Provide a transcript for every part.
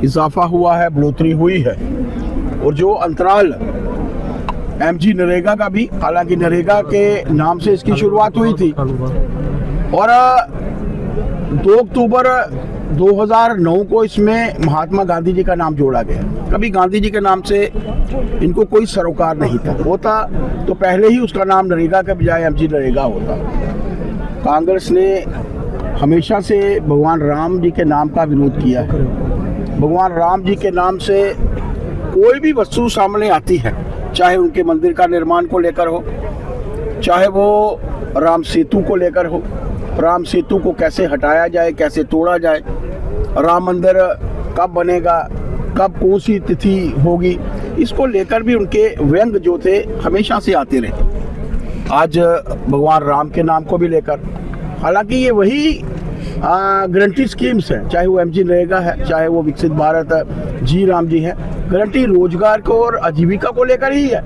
इजाफा हुआ है, बढ़ोतरी हुई है। और जो अंतराल एमजी नरेगा का भी, हालांकि नरेगा के नाम से इसकी शुरुआत हुई थी और 2 अक्टूबर 2009 को इसमें महात्मा गांधी जी का नाम जोड़ा गया। कभी गांधी जी के नाम से इनको कोई सरोकार नहीं था, होता तो पहले ही उसका नाम नरेगा के बजाय एमजी नरेगा होता। कांग्रेस ने हमेशा से भगवान राम जी के नाम का विरोध किया है। भगवान राम जी के नाम से कोई भी वस्तु सामने आती है, चाहे उनके मंदिर का निर्माण को लेकर हो, चाहे वो राम सेतु को लेकर हो, राम सेतु को कैसे हटाया जाए, कैसे तोड़ा जाए, राम मंदिर कब बनेगा, कब कौन सी तिथि होगी, इसको लेकर भी उनके व्यंग जो थे हमेशा से आते रहे। आज भगवान राम के नाम को भी लेकर, हालांकि ये वही गारंटी स्कीम्स है, चाहे वो एमजी नरेगा है, चाहे वो विकसित भारत जी राम जी है, गारंटी रोजगार को और आजीविका को लेकर ही है।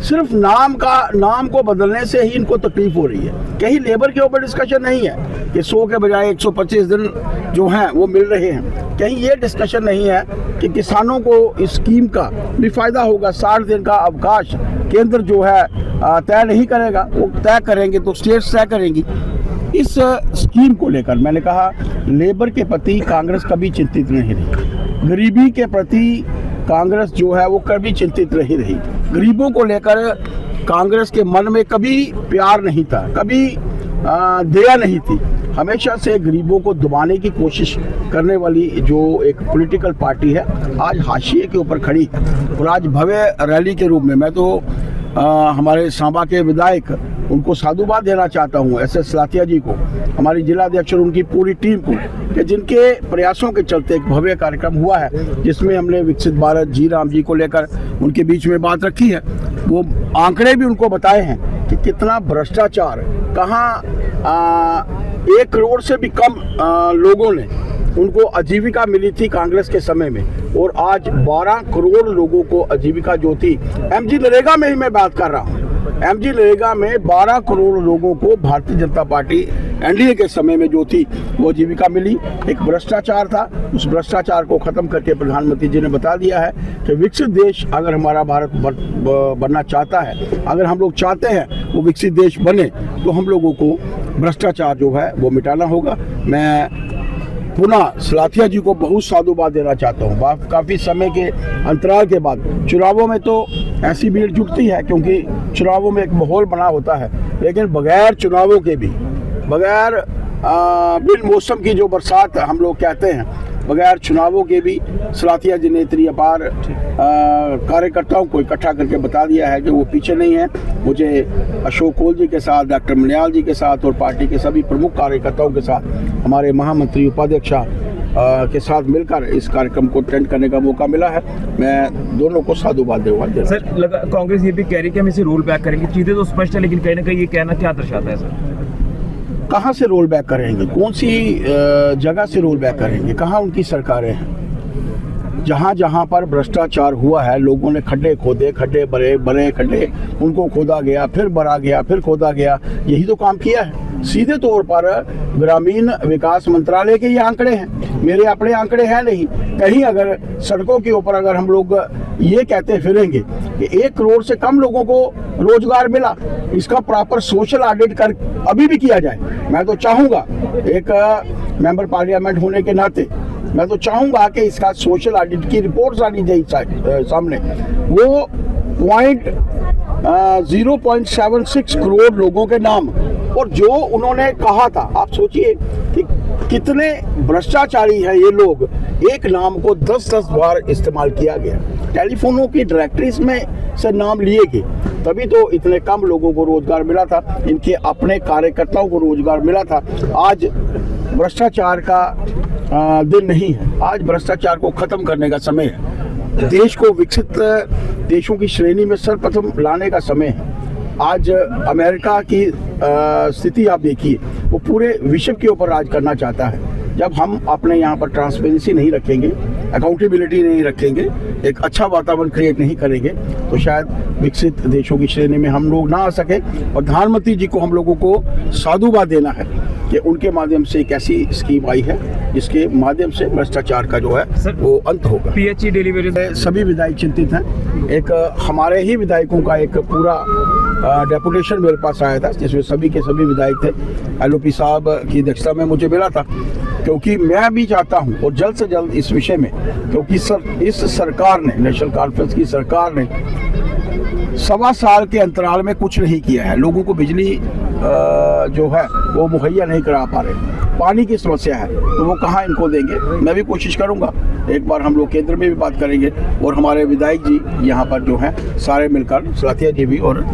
सिर्फ नाम को बदलने से ही इनको तकलीफ हो रही है। कहीं लेबर के ऊपर डिस्कशन नहीं है कि 100 के बजाय 125 दिन जो हैं वो मिल रहे हैं। कहीं ये डिस्कशन नहीं है कि किसानों को इस स्कीम का भी फायदा होगा। 60 दिन का अवकाश केंद्र जो है तय नहीं करेगा, वो तय करेंगे तो स्टेट्स तय करेंगी। इस स्कीम को लेकर मैंने कहा, लेबर के प्रति कांग्रेस कभी चिंतित नहीं रही, गरीबी के प्रति कांग्रेस जो है वो कभी चिंतित नहीं रही। गरीबों को लेकर कांग्रेस के मन में कभी प्यार नहीं था, कभी दया नहीं थी। हमेशा से गरीबों को दबाने की कोशिश करने वाली जो एक पॉलिटिकल पार्टी है, आज हाशिए के ऊपर खड़ी है। और आज भव्य रैली के रूप में मैं तो हमारे सांबा के विधायक उनको साधुवाद देना चाहता हूँ, एसएस लाथिया जी को, हमारी जिला अध्यक्ष और उनकी पूरी टीम को, कि जिनके प्रयासों के चलते एक भव्य कार्यक्रम हुआ है जिसमें हमने विकसित भारत जी राम जी को लेकर उनके बीच में बात रखी है। वो आंकड़े भी उनको बताए हैं कि कितना भ्रष्टाचार, कहाँ 1 करोड़ से भी कम लोगों ने उनको आजीविका मिली थी कांग्रेस के समय में, और आज 12 करोड़ लोगों को आजीविका जो थी, एमजी नरेगा में ही मैं बात कर रहा हूँ, एमजी नरेगा में 12 करोड़ लोगों को भारतीय जनता पार्टी एनडीए के समय में जो थी वो आजीविका मिली। एक भ्रष्टाचार था, उस भ्रष्टाचार को खत्म करके प्रधानमंत्री जी ने बता दिया है कि विकसित देश अगर हमारा भारत बनना चाहता है, अगर हम लोग चाहते हैं वो विकसित देश बने, तो हम लोगों को भ्रष्टाचार जो है वो मिटाना होगा। मैं पुनः सलाथिया जी को बहुत साधुवाद देना चाहता हूँ। काफ़ी समय के अंतराल के बाद चुनावों में तो ऐसी भीड़ जुटती है, क्योंकि चुनावों में एक माहौल बना होता है, लेकिन बगैर चुनावों के भी, बगैर बिन मौसम की जो बरसात हम लोग कहते हैं, बगैर चुनावों के भी सलाथिया जी ने इतनी अपार कार्यकर्ताओं को इकट्ठा करके बता दिया है कि वो पीछे नहीं है। मुझे अशोक कोल जी के साथ, डॉक्टर मनियाल जी के साथ और पार्टी के सभी प्रमुख कार्यकर्ताओं के साथ, हमारे महामंत्री उपाध्यक्षा के साथ मिलकर इस कार्यक्रम को अटेंड करने का मौका मिला है। मैं दोनों को साधुवाद दूंगा। सर, कांग्रेस ये भी कह रही है कि हम इसे रोल बैक करेंगे। चीजें तो स्पष्ट है, लेकिन कहीं ना कहीं ये कहना क्या दर्शाता है सर? कहाँ से रोल बैक करेंगे? कौन सी जगह से रोल बैक करेंगे? कहाँ उनकी सरकारें हैं? जहाँ जहाँ पर भ्रष्टाचार हुआ है, लोगों ने खड्डे खोदे, खड्डे बड़े खड्डे, उनको खोदा गया, फिर भरा गया, फिर खोदा गया, यही तो काम किया है। सीधे तौर पर ग्रामीण विकास मंत्रालय के ये आंकड़े हैं, मेरे अपने आंकड़े हैं नहीं। कहीं अगर सड़कों के ऊपर अगर हम लोग ये कहते फिरेंगे कि 1 करोड़ से कम लोगों को रोजगार मिला, इसका प्रॉपर सोशल ऑडिट कर अभी भी किया जाए। मैं तो चाहूँगा, एक मेंबर पार्लियामेंट होने के नाते मैं तो चाहूँगा कि इसका सोशल ऑडिट की रिपोर्ट्स आनी चाहिए सामने। वो 0.76 करोड़ लोगों के नाम, और जो उन्होंने कहा था, आप सोचिए कि कितने भ्रष्टाचारी हैं ये लोग। एक नाम को 10-10 बार इस्तेमाल किया गया, टेलीफोनों की डायरेक्टरीज में से नाम लिए गए, तभी तो इतने कम लोगों को रोजगार मिला था, इनके अपने कार्यकर्ताओं को रोजगार मिला था। आज भ्रष्टाचार का दिन नहीं है, आज भ्रष्टाचार को खत्म करने का समय है। देश को विकसित देशों की श्रेणी में सर्वप्रथम लाने का समय है। आज अमेरिका की स्थिति आप देखिए, वो पूरे विश्व के ऊपर राज करना चाहता है। जब हम अपने यहाँ पर ट्रांसपेरेंसी नहीं रखेंगे, अकाउंटेबिलिटी नहीं रखेंगे, एक अच्छा वातावरण क्रिएट नहीं करेंगे, तो शायद विकसित देशों की श्रेणी में हम लोग ना आ सके। और प्रधानमंत्री जी को हम लोगों को साधुवाद देना है कि उनके माध्यम से एक ऐसी स्कीम आई है जिसके माध्यम से भ्रष्टाचार का जो है वो अंत होगा। PHE डिलीवरी सभी विधायक चिंतित हैं। एक हमारे ही विधायकों का एक पूरा डेपुटेशन मेरे पास आया था जिसमें सभी के सभी विधायक थे। LOP साहब की अध्यक्षता में मुझे मिला था, क्योंकि मैं भी चाहता हूं और जल्द से जल्द इस विषय में, क्योंकि इस सरकार ने, नेशनल कॉन्फ्रेंस की सरकार ने 1.25 साल के अंतराल में कुछ नहीं किया है। लोगों को बिजली जो है वो मुहैया नहीं करा पा रहे। पानी की समस्या है तो वो कहाँ इनको देंगे। मैं भी कोशिश करूंगा, एक बार हम लोग केंद्र में भी बात करेंगे और हमारे विधायक जी यहाँ पर जो हैं सारे मिलकर, सलाथिया जी भी और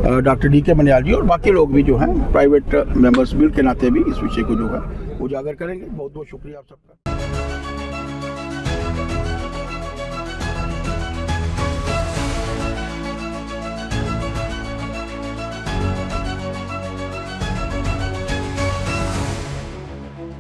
डॉक्टर DK मनियाल जी और बाकी लोग भी जो हैं प्राइवेट मेंबर्स बिल के नाते भी इस विषय को जो है उजागर करेंगे। बहुत बहुत शुक्रिया आप सबका।